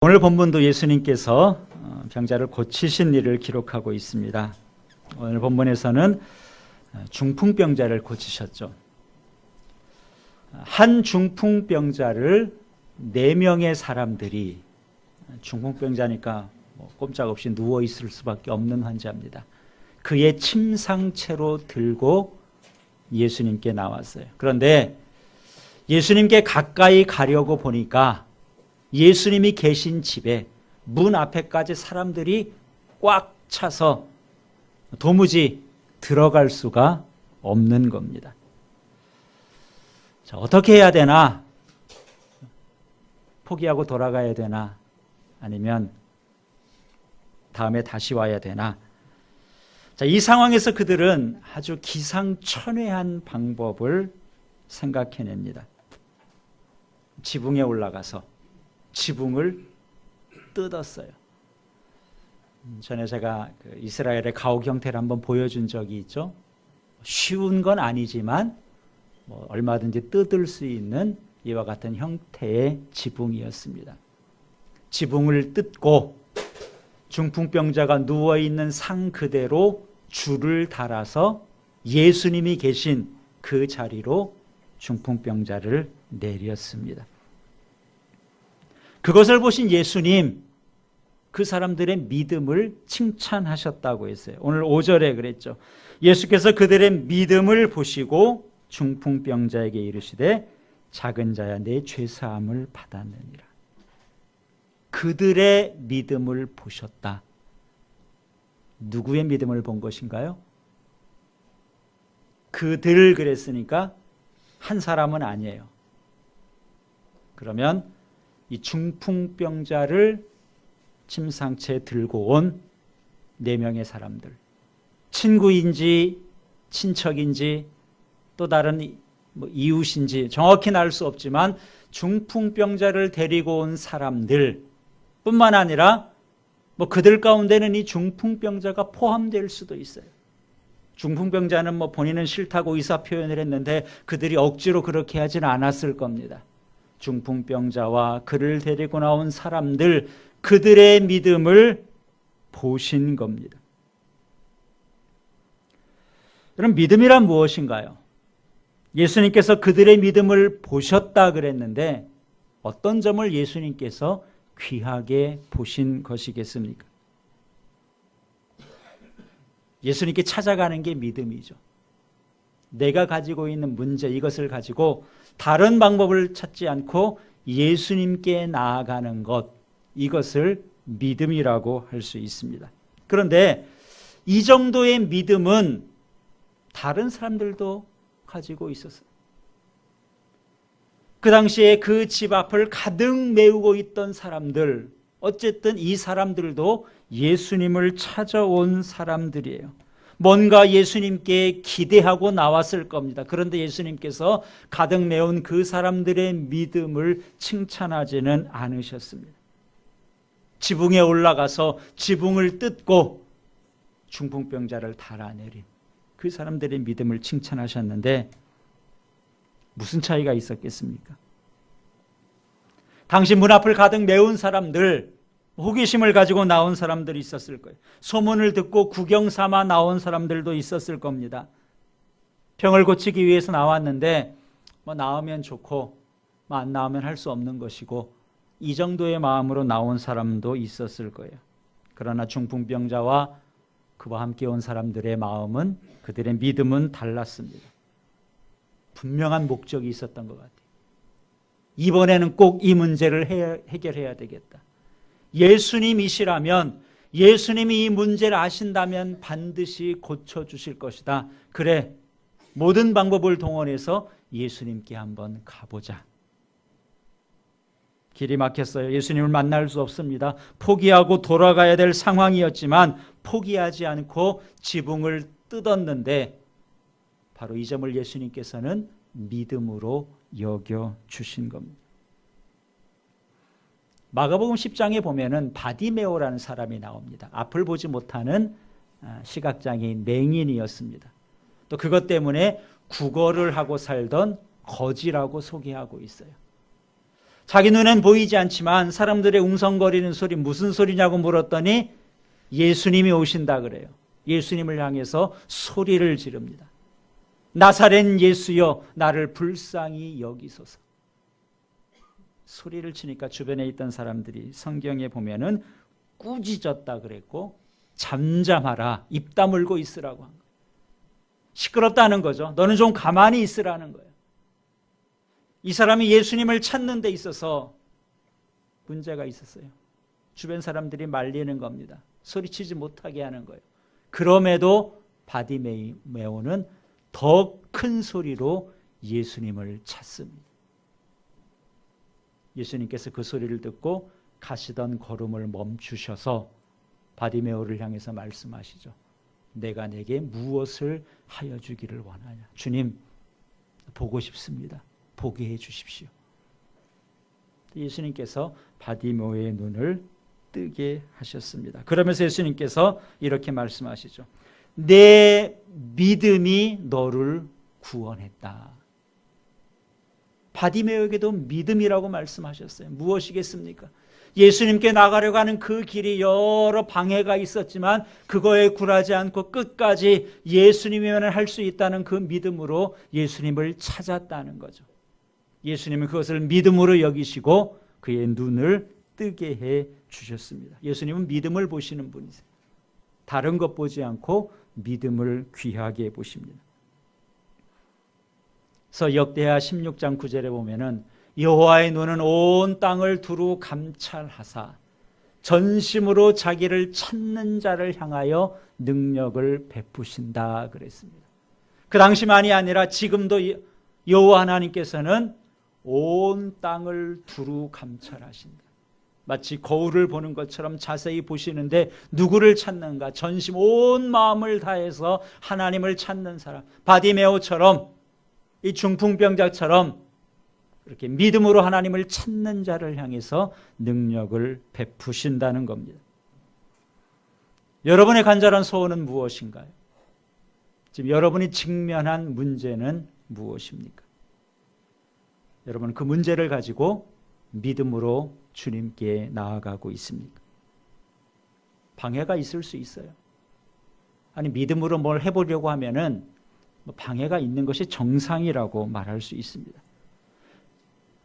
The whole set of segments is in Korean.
오늘 본문도 예수님께서 병자를 고치신 일을 기록하고 있습니다. 오늘 본문에서는 중풍병자를 고치셨죠. 한 중풍병자를 4명의 사람들이, 중풍병자니까 꼼짝없이 누워있을 수밖에 없는 환자입니다. 그의 침상채로 들고 예수님께 나왔어요. 그런데 예수님께 가까이 가려고 보니까 예수님이 계신 집에 문 앞에까지 사람들이 꽉 차서 도무지 들어갈 수가 없는 겁니다. 자, 어떻게 해야 되나? 포기하고 돌아가야 되나? 아니면 다음에 다시 와야 되나? 자, 이 상황에서 그들은 아주 기상천외한 방법을 생각해냅니다. 지붕에 올라가서 지붕을 뜯었어요. 전에 제가 이스라엘의 가옥 형태를 한번 보여준 적이 있죠. 쉬운 건 아니지만 얼마든지 뜯을 수 있는 이와 같은 형태의 지붕이었습니다. 지붕을 뜯고 중풍병자가 누워있는 상 그대로 줄을 달아서 예수님이 계신 그 자리로 중풍병자를 내렸습니다. 그것을 보신 예수님, 그 사람들의 믿음을 칭찬하셨다고 했어요. 오늘 5절에 그랬죠. 예수께서 그들의 믿음을 보시고 중풍병자에게 이르시되 작은 자야 내 죄사함을 받았느니라. 그들의 믿음을 보셨다. 누구의 믿음을 본 것인가요? 그들 그랬으니까 한 사람은 아니에요. 그러면 이 중풍병자를 침상채 들고 온 4명의 사람들, 친구인지 친척인지 또 다른 이웃인지 정확히는 알 수 없지만 중풍병자를 데리고 온 사람들 뿐만 아니라 그들 가운데는 이 중풍병자가 포함될 수도 있어요. 중풍병자는 본인은 싫다고 의사표현을 했는데 그들이 억지로 그렇게 하지는 않았을 겁니다. 중풍병자와 그를 데리고 나온 사람들, 그들의 믿음을 보신 겁니다. 그럼 믿음이란 무엇인가요? 예수님께서 그들의 믿음을 보셨다 그랬는데 어떤 점을 예수님께서 귀하게 보신 것이겠습니까? 예수님께 찾아가는 게 믿음이죠. 내가 가지고 있는 문제, 이것을 가지고 다른 방법을 찾지 않고 예수님께 나아가는 것, 이것을 믿음이라고 할 수 있습니다. 그런데 이 정도의 믿음은 다른 사람들도 가지고 있었어요. 그 당시에 그 집 앞을 가득 메우고 있던 사람들, 어쨌든 이 사람들도 예수님을 찾아온 사람들이에요. 뭔가 예수님께 기대하고 나왔을 겁니다. 그런데 예수님께서 가득 메운 그 사람들의 믿음을 칭찬하지는 않으셨습니다. 지붕에 올라가서 지붕을 뜯고 중풍병자를 달아내린 그 사람들의 믿음을 칭찬하셨는데 무슨 차이가 있었겠습니까? 당시 문 앞을 가득 메운 사람들, 호기심을 가지고 나온 사람들이 있었을 거예요. 소문을 듣고 구경 삼아 나온 사람들도 있었을 겁니다. 병을 고치기 위해서 나왔는데 나으면 좋고 안 나으면 할 수 없는 것이고 이 정도의 마음으로 나온 사람도 있었을 거예요. 그러나 중풍병자와 그와 함께 온 사람들의 마음은, 그들의 믿음은 달랐습니다. 분명한 목적이 있었던 것 같아요. 이번에는 꼭 이 문제를 해결해야 되겠다. 예수님이시라면, 예수님이 이 문제를 아신다면 반드시 고쳐주실 것이다. 그래, 모든 방법을 동원해서 예수님께 한번 가보자. 길이 막혔어요. 예수님을 만날 수 없습니다. 포기하고 돌아가야 될 상황이었지만 포기하지 않고 지붕을 뜯었는데 바로 이 점을 예수님께서는 믿음으로 여겨주신 겁니다. 마가복음 10장에 보면은 바디메오라는 사람이 나옵니다. 앞을 보지 못하는 시각장애인 맹인이었습니다. 또 그것 때문에 구걸을 하고 살던 거지라고 소개하고 있어요. 자기 눈엔 보이지 않지만 사람들의 웅성거리는 소리 무슨 소리냐고 물었더니 예수님이 오신다 그래요. 예수님을 향해서 소리를 지릅니다. 나사렛 예수여 나를 불쌍히 여기소서. 소리를 치니까 주변에 있던 사람들이 성경에 보면은 꾸짖었다 그랬고 잠잠하라 입 다물고 있으라고 한 거예요. 시끄럽다는 거죠. 너는 좀 가만히 있으라는 거예요. 이 사람이 예수님을 찾는 데 있어서 문제가 있었어요. 주변 사람들이 말리는 겁니다. 소리치지 못하게 하는 거예요. 그럼에도 바디메오는 더 큰 소리로 예수님을 찾습니다. 예수님께서 그 소리를 듣고 가시던 걸음을 멈추셔서 바디메오를 향해서 말씀하시죠. 내가 내게 무엇을 하여 주기를 원하냐. 주님, 보고 싶습니다. 보게 해 주십시오. 예수님께서 바디메오의 눈을 뜨게 하셨습니다. 그러면서 예수님께서 이렇게 말씀하시죠. 내 믿음이 너를 구원했다. 바디메오에게도 믿음이라고 말씀하셨어요. 무엇이겠습니까? 예수님께 나가려고 하는 그 길이 여러 방해가 있었지만 그거에 굴하지 않고 끝까지 예수님이면 할 수 있다는 그 믿음으로 예수님을 찾았다는 거죠. 예수님은 그것을 믿음으로 여기시고 그의 눈을 뜨게 해 주셨습니다. 예수님은 믿음을 보시는 분이세요. 다른 것 보지 않고 믿음을 귀하게 보십니다. 그래서 역대하 16장 9절에 보면은 여호와의 눈은 온 땅을 두루 감찰하사 전심으로 자기를 찾는 자를 향하여 능력을 베푸신다 그랬습니다. 그 당시만이 아니라 지금도 여호와 하나님께서는 온 땅을 두루 감찰하신다. 마치 거울을 보는 것처럼 자세히 보시는데 누구를 찾는가? 전심 온 마음을 다해서 하나님을 찾는 사람, 바디메오처럼 이 중풍병자처럼 이렇게 믿음으로 하나님을 찾는 자를 향해서 능력을 베푸신다는 겁니다. 여러분의 간절한 소원은 무엇인가요? 지금 여러분이 직면한 문제는 무엇입니까? 여러분 그 문제를 가지고 믿음으로 주님께 나아가고 있습니까? 방해가 있을 수 있어요. 아니 믿음으로 뭘 해보려고 하면은 방해가 있는 것이 정상이라고 말할 수 있습니다.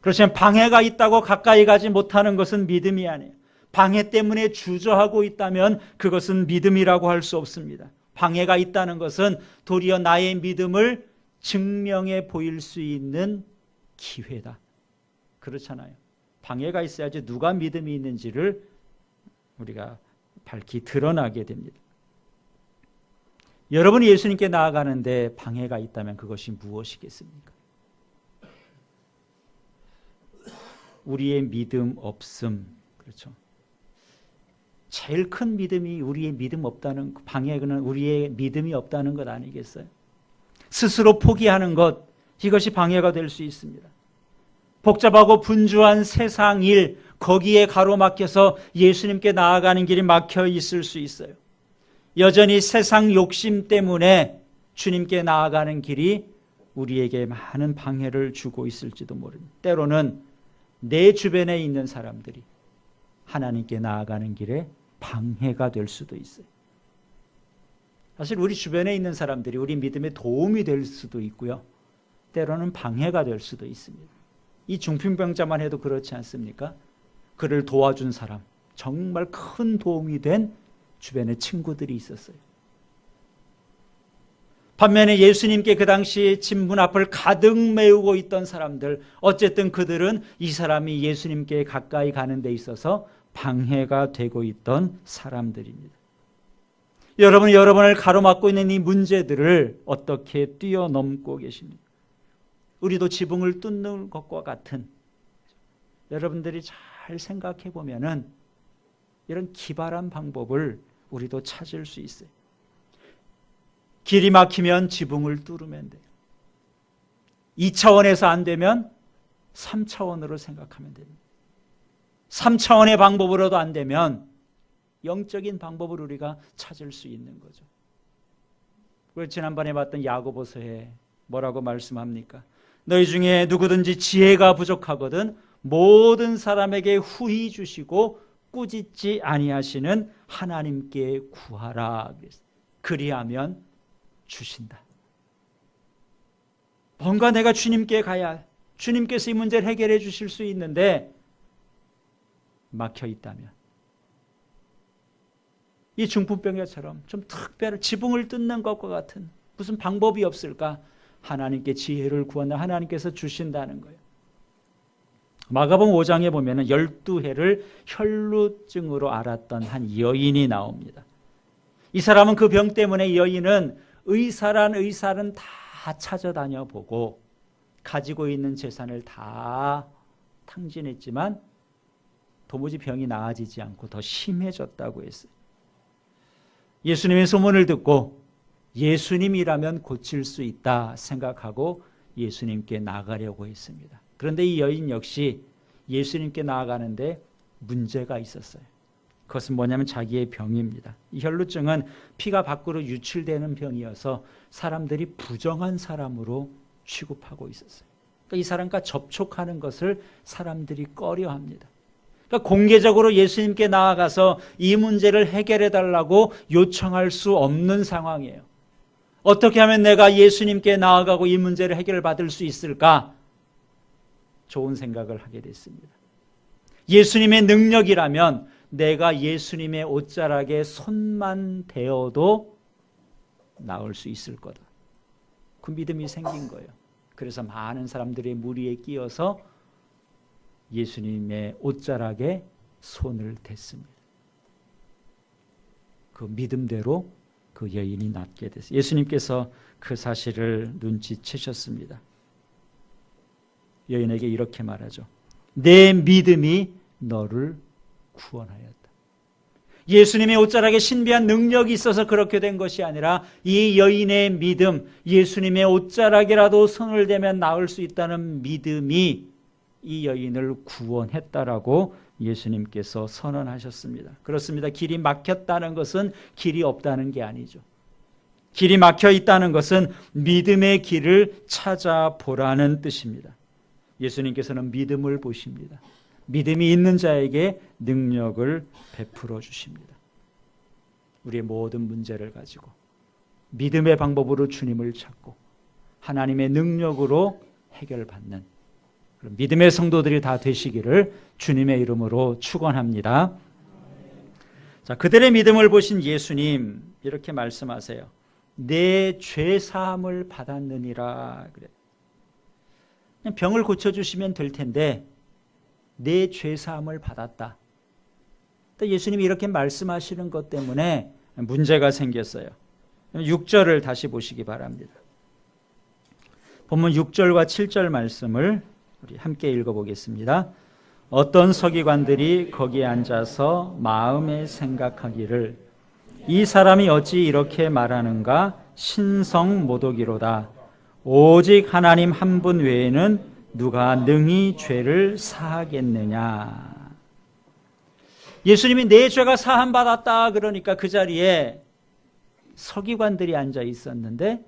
그렇지만 방해가 있다고 가까이 가지 못하는 것은 믿음이 아니에요. 방해 때문에 주저하고 있다면 그것은 믿음이라고 할 수 없습니다. 방해가 있다는 것은 도리어 나의 믿음을 증명해 보일 수 있는 기회다. 그렇잖아요. 방해가 있어야지 누가 믿음이 있는지를 우리가 밝히 드러나게 됩니다. 여러분이 예수님께 나아가는데 방해가 있다면 그것이 무엇이겠습니까? 우리의 믿음 없음. 그렇죠. 제일 큰 믿음이 우리의 믿음 없다는 방해는 우리의 믿음이 없다는 것 아니겠어요? 스스로 포기하는 것, 이것이 방해가 될 수 있습니다. 복잡하고 분주한 세상 일, 거기에 가로막혀서 예수님께 나아가는 길이 막혀 있을 수 있어요. 여전히 세상 욕심 때문에 주님께 나아가는 길이 우리에게 많은 방해를 주고 있을지도 모릅니다. 때로는 내 주변에 있는 사람들이 하나님께 나아가는 길에 방해가 될 수도 있어요. 사실 우리 주변에 있는 사람들이 우리 믿음에 도움이 될 수도 있고요. 때로는 방해가 될 수도 있습니다. 이 중풍병자만 해도 그렇지 않습니까? 그를 도와준 사람, 정말 큰 도움이 된 주변에 친구들이 있었어요. 반면에 예수님께 그 당시 진문 앞을 가득 메우고 있던 사람들, 어쨌든 그들은 이 사람이 예수님께 가까이 가는 데 있어서 방해가 되고 있던 사람들입니다. 여러분이 여러분을 가로막고 있는 이 문제들을 어떻게 뛰어넘고 계십니까? 우리도 지붕을 뚫는 것과 같은, 여러분들이 잘 생각해 보면은 이런 기발한 방법을 우리도 찾을 수 있어요. 길이 막히면 지붕을 뚫으면 돼요. 2차원에서 안 되면 3차원으로 생각하면 됩니다. 3차원의 방법으로도 안 되면 영적인 방법을 우리가 찾을 수 있는 거죠. 우리 지난번에 봤던 야고보서에 뭐라고 말씀합니까? 너희 중에 누구든지 지혜가 부족하거든 모든 사람에게 후히 주시고 꾸짖지 아니하시는 하나님께 구하라. 그리하면 주신다. 뭔가 내가 주님께 가야, 주님께서 이 문제를 해결해 주실 수 있는데 막혀 있다면, 이 중풍병자처럼 좀 특별한 지붕을 뜯는 것과 같은 무슨 방법이 없을까? 하나님께 지혜를 구한다. 하나님께서 주신다는 거예요. 마가복음 5장에 보면은 12해를 혈루증으로 앓았던 한 여인이 나옵니다. 이 사람은 그 병 때문에, 이 여인은 의사란 다 찾아다녀 보고 가지고 있는 재산을 다 탕진했지만 도무지 병이 나아지지 않고 더 심해졌다고 했어요. 예수님의 소문을 듣고 예수님이라면 고칠 수 있다 생각하고 예수님께 나가려고 했습니다. 그런데 이 여인 역시 예수님께 나아가는데 문제가 있었어요. 그것은 뭐냐면 자기의 병입니다. 이 혈루증은 피가 밖으로 유출되는 병이어서 사람들이 부정한 사람으로 취급하고 있었어요. 그러니까 이 사람과 접촉하는 것을 사람들이 꺼려합니다. 그러니까 공개적으로 예수님께 나아가서 이 문제를 해결해 달라고 요청할 수 없는 상황이에요. 어떻게 하면 내가 예수님께 나아가고 이 문제를 해결받을 수 있을까? 좋은 생각을 하게 됐습니다. 예수님의 능력이라면 내가 예수님의 옷자락에 손만 대어도 나을 수 있을 거다. 그 믿음이 생긴 거예요. 그래서 많은 사람들의 무리에 끼어서 예수님의 옷자락에 손을 댔습니다. 그 믿음대로 그 여인이 낫게 됐어요. 예수님께서 그 사실을 눈치채셨습니다. 여인에게 이렇게 말하죠. 내 믿음이 너를 구원하였다. 예수님의 옷자락에 신비한 능력이 있어서 그렇게 된 것이 아니라 이 여인의 믿음, 예수님의 옷자락이라도 손을 대면 나을 수 있다는 믿음이 이 여인을 구원했다라고 예수님께서 선언하셨습니다. 그렇습니다. 길이 막혔다는 것은 길이 없다는 게 아니죠. 길이 막혀 있다는 것은 믿음의 길을 찾아보라는 뜻입니다. 예수님께서는 믿음을 보십니다. 믿음이 있는 자에게 능력을 베풀어 주십니다. 우리의 모든 문제를 가지고 믿음의 방법으로 주님을 찾고 하나님의 능력으로 해결받는 그런 믿음의 성도들이 다 되시기를 주님의 이름으로 축원합니다. 자, 그들의 믿음을 보신 예수님 이렇게 말씀하세요. 내 죄 사함을 받았느니라. 그래. 그냥 병을 고쳐주시면 될 텐데 내 죄 사함을 받았다. 예수님이 이렇게 말씀하시는 것 때문에 문제가 생겼어요. 6절을 다시 보시기 바랍니다. 본문 6절과 7절 말씀을 우리 함께 읽어보겠습니다. 어떤 서기관들이 거기에 앉아서 마음에 생각하기를 이 사람이 어찌 이렇게 말하는가 신성모독이로다. 오직 하나님 한 분 외에는 누가 능히 죄를 사하겠느냐. 예수님이 내 죄가 사함받았다 그러니까 그 자리에 서기관들이 앉아 있었는데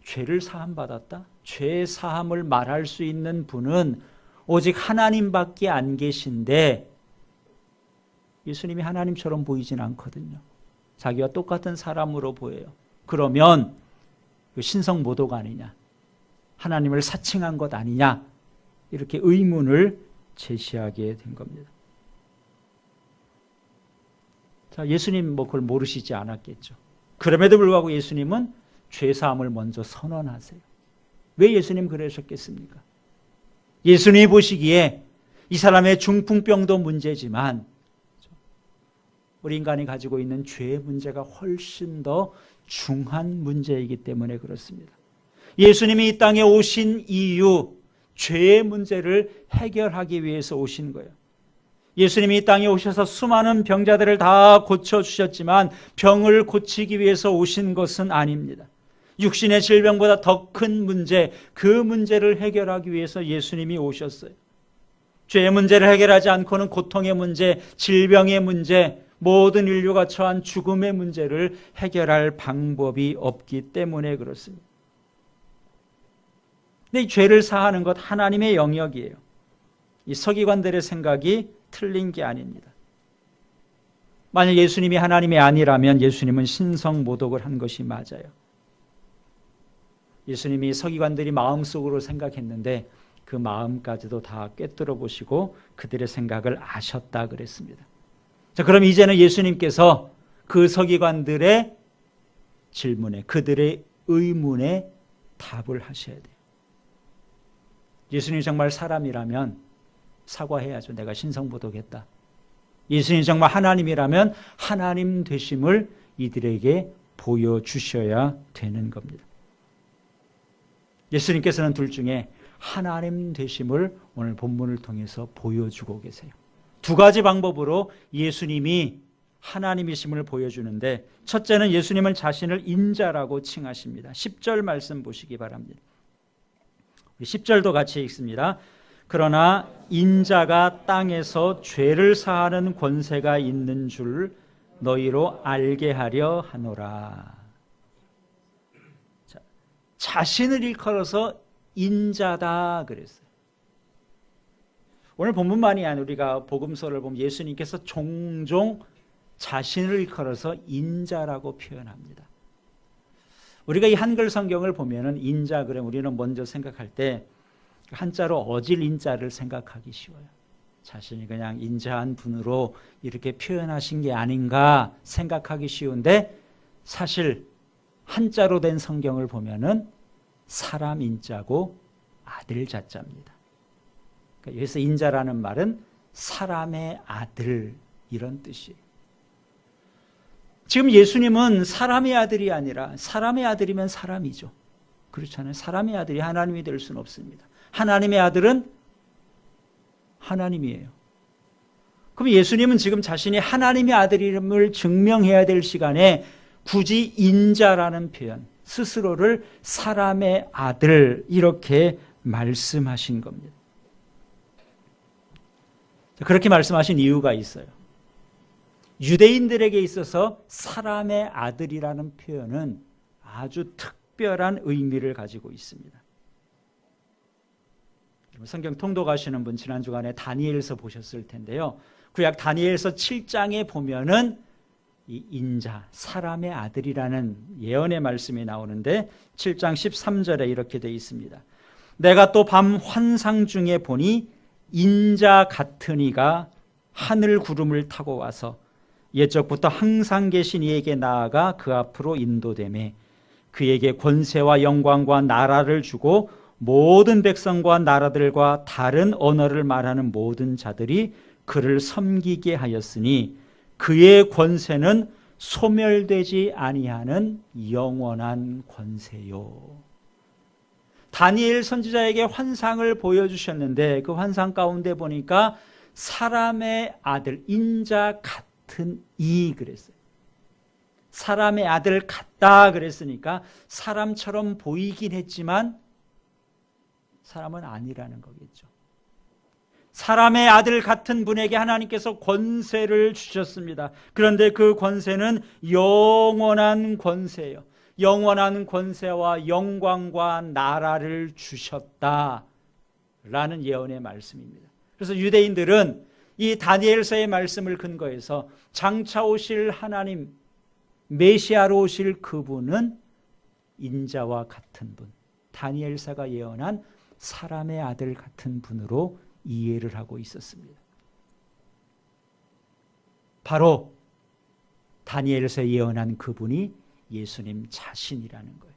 죄를 사함받았다? 죄 사함을 말할 수 있는 분은 오직 하나님밖에 안 계신데 예수님이 하나님처럼 보이진 않거든요. 자기와 똑같은 사람으로 보여요. 그러면 신성모독 아니냐, 하나님을 사칭한 것 아니냐, 이렇게 의문을 제시하게 된 겁니다. 자, 예수님 그걸 모르시지 않았겠죠. 그럼에도 불구하고 예수님은 죄사함을 먼저 선언하세요. 왜 예수님 그러셨겠습니까? 예수님이 보시기에 이 사람의 중풍병도 문제지만 우리 인간이 가지고 있는 죄의 문제가 훨씬 더 중한 문제이기 때문에 그렇습니다. 예수님이 이 땅에 오신 이유, 죄의 문제를 해결하기 위해서 오신 거예요. 예수님이 이 땅에 오셔서 수많은 병자들을 다 고쳐주셨지만 병을 고치기 위해서 오신 것은 아닙니다. 육신의 질병보다 더 큰 문제, 그 문제를 해결하기 위해서 예수님이 오셨어요. 죄의 문제를 해결하지 않고는 고통의 문제, 질병의 문제, 모든 인류가 처한 죽음의 문제를 해결할 방법이 없기 때문에 그렇습니다. 근데 이 죄를 사하는 것 하나님의 영역이에요. 이 서기관들의 생각이 틀린 게 아닙니다. 만약 예수님이 하나님이 아니라면 예수님은 신성모독을 한 것이 맞아요. 예수님이 서기관들이 마음속으로 생각했는데 그 마음까지도 다 꿰뚫어 보시고 그들의 생각을 아셨다 그랬습니다. 자, 그럼 이제는 예수님께서 그 서기관들의 질문에, 그들의 의문에 답을 하셔야 돼요. 예수님이 정말 사람이라면 사과해야죠. 내가 신성모독했다. 예수님이 정말 하나님이라면 하나님 되심을 이들에게 보여주셔야 되는 겁니다. 예수님께서는 둘 중에 하나님 되심을 오늘 본문을 통해서 보여주고 계세요. 두 가지 방법으로 예수님이 하나님이심을 보여주는데, 첫째는 예수님은 자신을 인자라고 칭하십니다. 10절 말씀 보시기 바랍니다. 10절도 같이 읽습니다. 그러나 인자가 땅에서 죄를 사하는 권세가 있는 줄 너희로 알게 하려 하노라. 자, 자신을 일컬어서 인자다 그랬어요. 오늘 본문만이 아니라 우리가 복음서를 보면 예수님께서 종종 자신을 일컬어서 인자라고 표현합니다. 우리가 이 한글 성경을 보면은 인자 그러면 우리는 먼저 생각할 때 한자로 어질 인자를 생각하기 쉬워요. 자신이 그냥 인자한 분으로 이렇게 표현하신 게 아닌가 생각하기 쉬운데, 사실 한자로 된 성경을 보면은 사람 인자고 아들 자자입니다. 그러니까 여기서 인자라는 말은 사람의 아들 이런 뜻이에요. 지금 예수님은 사람의 아들이 아니라, 사람의 아들이면 사람이죠. 그렇잖아요. 사람의 아들이 하나님이 될 수는 없습니다. 하나님의 아들은 하나님이에요. 그럼 예수님은 지금 자신이 하나님의 아들임을 증명해야 될 시간에 굳이 인자라는 표현, 스스로를 사람의 아들 이렇게 말씀하신 겁니다. 그렇게 말씀하신 이유가 있어요. 유대인들에게 있어서 사람의 아들이라는 표현은 아주 특별한 의미를 가지고 있습니다. 성경 통독하시는 분 지난 주간에 다니엘서 보셨을 텐데요. 구약 다니엘서 7장에 보면은 이 인자, 사람의 아들이라는 예언의 말씀이 나오는데 7장 13절에 이렇게 되어 있습니다. 내가 또 밤 환상 중에 보니 인자 같은 이가 하늘 구름을 타고 와서 옛적부터 항상 계신 이에게 나아가 그 앞으로 인도되매 그에게 권세와 영광과 나라를 주고 모든 백성과 나라들과 다른 언어를 말하는 모든 자들이 그를 섬기게 하였으니 그의 권세는 소멸되지 아니하는 영원한 권세요. 다니엘 선지자에게 환상을 보여주셨는데 그 환상 가운데 보니까 사람의 아들, 인자 같은 이 그랬어요. 사람의 아들 같다 그랬으니까 사람처럼 보이긴 했지만 사람은 아니라는 거겠죠. 사람의 아들 같은 분에게 하나님께서 권세를 주셨습니다. 그런데 그 권세는 영원한 권세예요. 영원한 권세와 영광과 나라를 주셨다라는 예언의 말씀입니다. 그래서 유대인들은 이 다니엘서의 말씀을 근거해서 장차 오실 하나님, 메시아로 오실 그분은 인자와 같은 분, 다니엘서가 예언한 사람의 아들 같은 분으로 이해를 하고 있었습니다. 바로 다니엘서 예언한 그분이 예수님 자신이라는 거예요.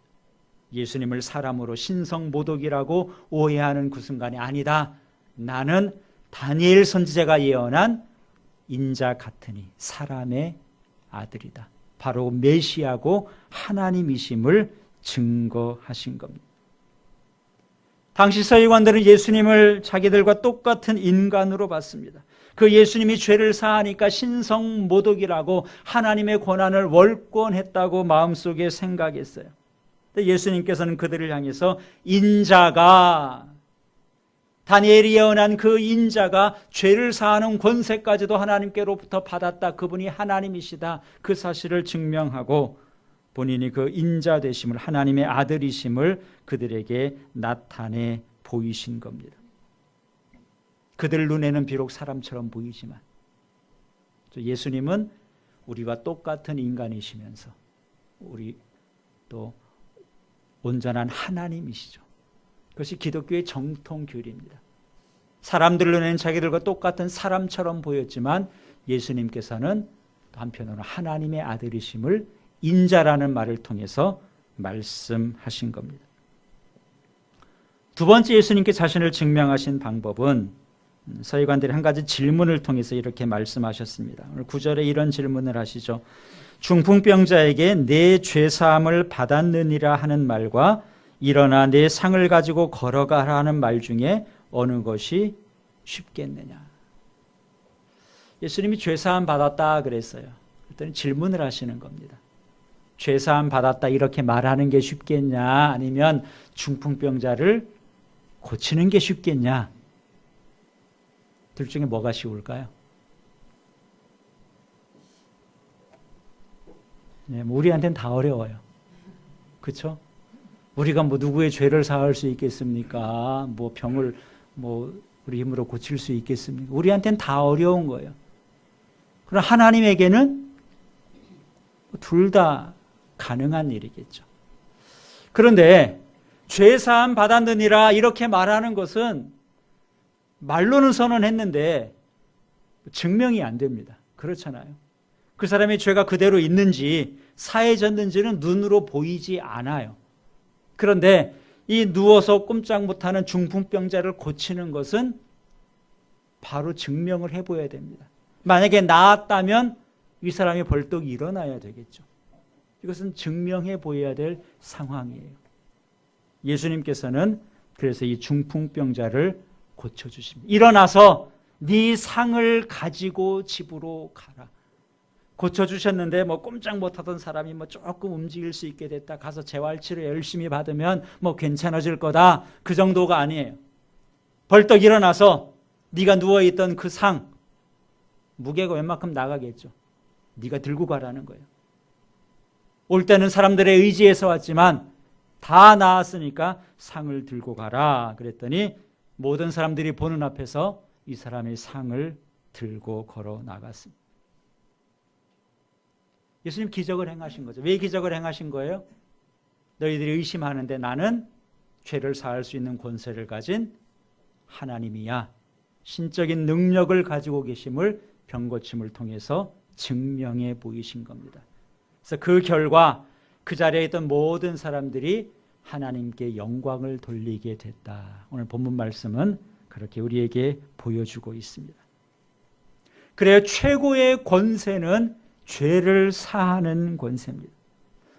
예수님을 사람으로 신성모독이라고 오해하는 그 순간이 아니다. 나는 다니엘 선지자가 예언한 인자 같으니 사람의 아들이다. 바로 메시아고 하나님이심을 증거하신 겁니다. 당시 서기관들은 예수님을 자기들과 똑같은 인간으로 봤습니다. 그 예수님이 죄를 사하니까 신성모독이라고 하나님의 권한을 월권했다고 마음속에 생각했어요. 근데 예수님께서는 그들을 향해서 인자가, 다니엘이 예언한 그 인자가 죄를 사하는 권세까지도 하나님께로부터 받았다. 그분이 하나님이시다. 그 사실을 증명하고 본인이 그 인자 되심을, 하나님의 아들이심을 그들에게 나타내 보이신 겁니다. 그들 눈에는 비록 사람처럼 보이지만 예수님은 우리와 똑같은 인간이시면서 우리 또 온전한 하나님이시죠. 그것이 기독교의 정통 교리입니다. 사람들 눈에는 자기들과 똑같은 사람처럼 보였지만 예수님께서는 한편으로는 하나님의 아들이심을 인자라는 말을 통해서 말씀하신 겁니다. 두 번째 예수님께 자신을 증명하신 방법은 서기관들이 한 가지 질문을 통해서 이렇게 말씀하셨습니다. 오늘 9절에 이런 질문을 하시죠. 중풍병자에게 내 죄사함을 받았느니라 하는 말과 일어나 내 상을 가지고 걸어가라 하는 말 중에 어느 것이 쉽겠느냐. 예수님이 죄사함 받았다 그랬어요. 그랬더니 질문을 하시는 겁니다. 죄사함 받았다 이렇게 말하는 게 쉽겠냐, 아니면 중풍병자를 고치는 게 쉽겠냐. 둘 중에 뭐가 쉬울까요? 네, 우리한테는 다 어려워요. 그렇죠? 우리가 뭐 누구의 죄를 사할 수 있겠습니까? 뭐 병을 뭐 우리 힘으로 고칠 수 있겠습니까? 우리한테는 다 어려운 거예요. 그러나 하나님에게는 둘 다 가능한 일이겠죠. 그런데 죄사함 받았느니라 이렇게 말하는 것은 말로는 선언했는데 증명이 안 됩니다. 그렇잖아요. 그 사람의 죄가 그대로 있는지 사해졌는지는 눈으로 보이지 않아요. 그런데 이 누워서 꼼짝 못하는 중풍병자를 고치는 것은 바로 증명을 해보여야 됩니다. 만약에 나았다면 이 사람이 벌떡 일어나야 되겠죠. 이것은 증명해 보여야 될 상황이에요. 예수님께서는 그래서 이 중풍병자를 고쳐주십니다. 일어나서 네 상을 가지고 집으로 가라. 고쳐주셨는데 뭐 꼼짝 못하던 사람이 뭐 조금 움직일 수 있게 됐다. 가서 재활치료 열심히 받으면 뭐 괜찮아질 거다. 그 정도가 아니에요. 벌떡 일어나서 네가 누워있던 그 상, 무게가 웬만큼 나가겠죠. 네가 들고 가라는 거예요. 올 때는 사람들의 의지에서 왔지만 다 나았으니까 상을 들고 가라. 그랬더니 모든 사람들이 보는 앞에서 이 사람의 상을 들고 걸어 나갔습니다. 예수님 기적을 행하신 거죠. 왜 기적을 행하신 거예요? 너희들이 의심하는데 나는 죄를 사할 수 있는 권세를 가진 하나님이야. 신적인 능력을 가지고 계심을 병고침을 통해서 증명해 보이신 겁니다. 그래서 그 결과 그 자리에 있던 모든 사람들이 하나님께 영광을 돌리게 됐다. 오늘 본문 말씀은 그렇게 우리에게 보여주고 있습니다. 그래요. 최고의 권세는 죄를 사하는 권세입니다.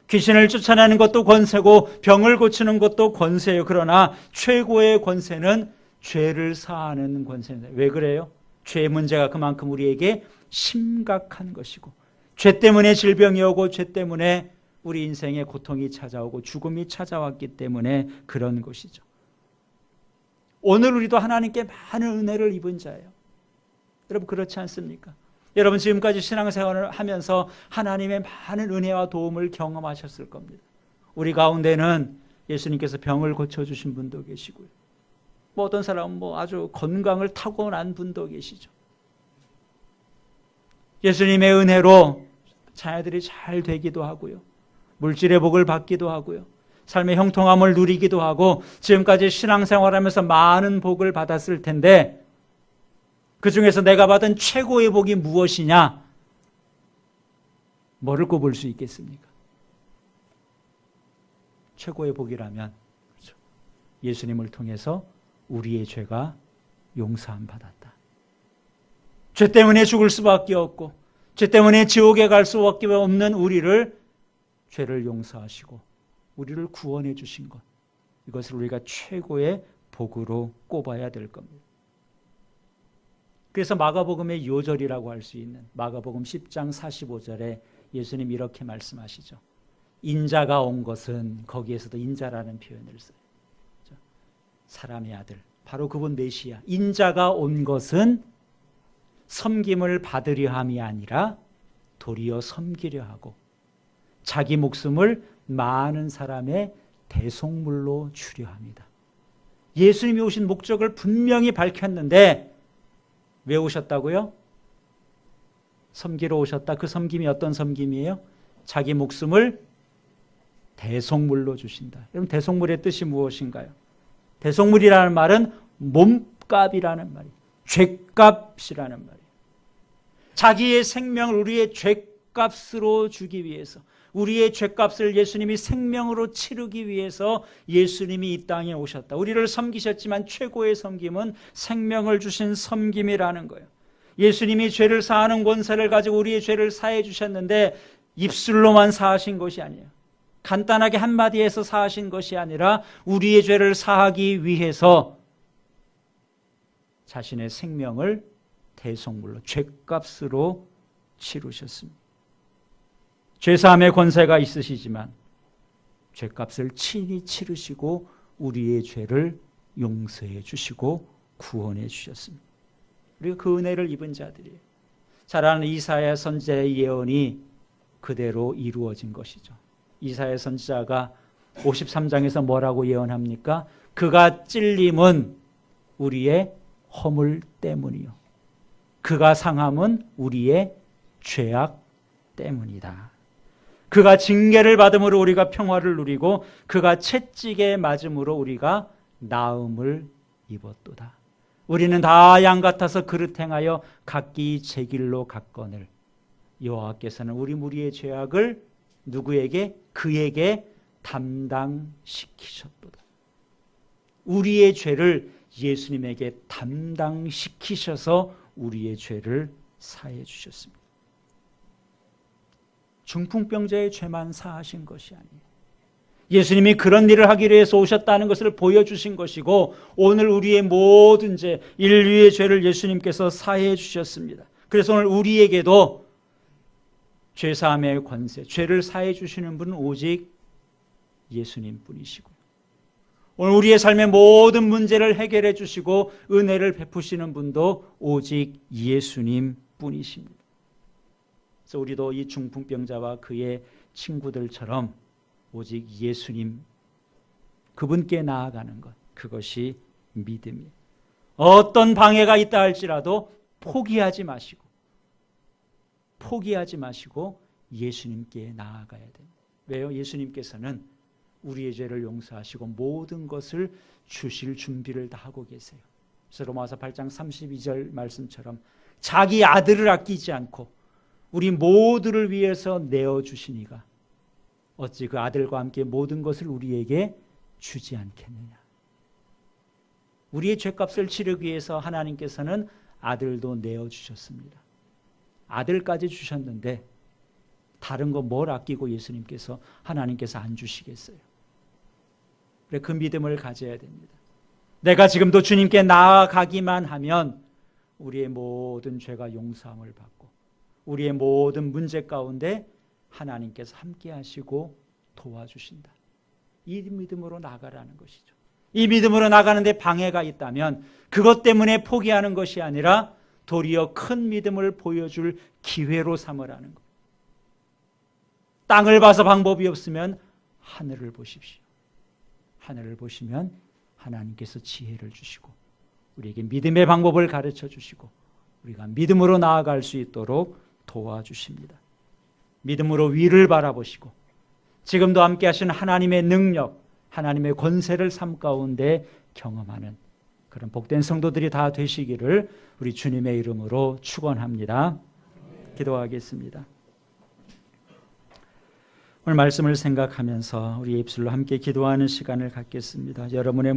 귀신을 쫓아내는 것도 권세고 병을 고치는 것도 권세예요. 그러나 최고의 권세는 죄를 사하는 권세입니다. 왜 그래요? 죄의 문제가 그만큼 우리에게 심각한 것이고 죄 때문에 질병이 오고 죄 때문에 우리 인생에 고통이 찾아오고 죽음이 찾아왔기 때문에 그런 것이죠. 오늘 우리도 하나님께 많은 은혜를 입은 자예요. 여러분 그렇지 않습니까? 여러분 지금까지 신앙생활을 하면서 하나님의 많은 은혜와 도움을 경험하셨을 겁니다. 우리 가운데는 예수님께서 병을 고쳐주신 분도 계시고요. 뭐 어떤 사람은 뭐 아주 건강을 타고난 분도 계시죠. 예수님의 은혜로 자녀들이 잘 되기도 하고요. 물질의 복을 받기도 하고요. 삶의 형통함을 누리기도 하고 지금까지 신앙생활하면서 많은 복을 받았을 텐데 그 중에서 내가 받은 최고의 복이 무엇이냐? 뭐를 꼽을 수 있겠습니까? 최고의 복이라면 그렇죠. 예수님을 통해서 우리의 죄가 용서함 받았다. 죄 때문에 죽을 수밖에 없고 죄 때문에 지옥에 갈 수밖에 없는 우리를 죄를 용서하시고 우리를 구원해 주신 것, 이것을 우리가 최고의 복으로 꼽아야 될 겁니다. 그래서 마가복음의 요절이라고 할 수 있는 마가복음 10장 45절에 예수님 이렇게 말씀하시죠. 인자가 온 것은, 거기에서도 인자라는 표현을 써요. 사람의 아들, 바로 그분 메시아. 인자가 온 것은 섬김을 받으려 함이 아니라 도리어 섬기려 하고 자기 목숨을 많은 사람의 대속물로 주려 합니다. 예수님이 오신 목적을 분명히 밝혔는데 왜 오셨다고요? 섬기러 오셨다. 그 섬김이 어떤 섬김이에요? 자기 목숨을 대속물로 주신다. 여러분, 대속물의 뜻이 무엇인가요? 대속물이라는 말은 몸값이라는 말이에요. 죄값이라는 말이에요. 자기의 생명을 우리의 죄값으로 주기 위해서, 우리의 죄값을 예수님이 생명으로 치르기 위해서 예수님이 이 땅에 오셨다. 우리를 섬기셨지만 최고의 섬김은 생명을 주신 섬김이라는 거예요. 예수님이 죄를 사하는 권세를 가지고 우리의 죄를 사해 주셨는데 입술로만 사하신 것이 아니에요. 간단하게 한마디에서 사하신 것이 아니라 우리의 죄를 사하기 위해서 자신의 생명을 대속물로, 죄값으로 치르셨습니다. 죄사함의 권세가 있으시지만 죄값을 친히 치르시고 우리의 죄를 용서해 주시고 구원해 주셨습니다. 우리가 그 은혜를 입은 자들이에요. 잘 아는 이사야 선지자의 예언이 그대로 이루어진 것이죠. 이사야 선지자가 53장에서 뭐라고 예언합니까? 그가 찔림은 우리의 허물 때문이요, 그가 상함은 우리의 죄악 때문이다. 그가 징계를 받음으로 우리가 평화를 누리고 그가 채찍에 맞음으로 우리가 나음을 입었도다. 우리는 다 양 같아서 그릇 행하여 각기 제 길로 갔거늘 여호와께서는 우리 무리의 죄악을 누구에게? 그에게 담당시키셨도다. 우리의 죄를 예수님에게 담당시키셔서 우리의 죄를 사해 주셨습니다. 중풍병자의 죄만 사하신 것이 아니에요. 예수님이 그런 일을 하기 위해서 오셨다는 것을 보여주신 것이고 오늘 우리의 모든 죄, 인류의 죄를 예수님께서 사해 주셨습니다. 그래서 오늘 우리에게도 죄사함의 권세, 죄를 사해 주시는 분은 오직 예수님 뿐이시고요. 오늘 우리의 삶의 모든 문제를 해결해 주시고 은혜를 베푸시는 분도 오직 예수님 뿐이십니다. 그래서 우리도 이 중풍병자와 그의 친구들처럼 오직 예수님, 그분께 나아가는 것, 그것이 믿음이에요. 어떤 방해가 있다 할지라도 포기하지 마시고 예수님께 나아가야 됩니다. 왜요? 예수님께서는 우리의 죄를 용서하시고 모든 것을 주실 준비를 다 하고 계세요. 그래서 로마서 8장 32절 말씀처럼 자기 아들을 아끼지 않고 우리 모두를 위해서 내어주시니가 어찌 그 아들과 함께 모든 것을 우리에게 주지 않겠느냐. 우리의 죄값을 치르기 위해서 하나님께서는 아들도 내어주셨습니다. 아들까지 주셨는데 다른 거 뭘 아끼고 예수님께서, 하나님께서 안 주시겠어요? 그래, 그 믿음을 가져야 됩니다. 내가 지금도 주님께 나아가기만 하면 우리의 모든 죄가 용서함을 받고 우리의 모든 문제 가운데 하나님께서 함께 하시고 도와주신다. 이 믿음으로 나가라는 것이죠. 이 믿음으로 나가는데 방해가 있다면 그것 때문에 포기하는 것이 아니라 도리어 큰 믿음을 보여줄 기회로 삼으라는 것. 땅을 봐서 방법이 없으면 하늘을 보십시오. 하늘을 보시면 하나님께서 지혜를 주시고 우리에게 믿음의 방법을 가르쳐 주시고 우리가 믿음으로 나아갈 수 있도록 도와주십니다. 믿음으로 위를 바라보시고 지금도 함께 하시는 하나님의 능력, 하나님의 권세를 삶 가운데 경험하는 그런 복된 성도들이 다 되시기를 우리 주님의 이름으로 축원합니다. 기도하겠습니다. 오늘 말씀을 생각하면서 우리 입술로 함께 기도하는 시간을 갖겠습니다. 여러분의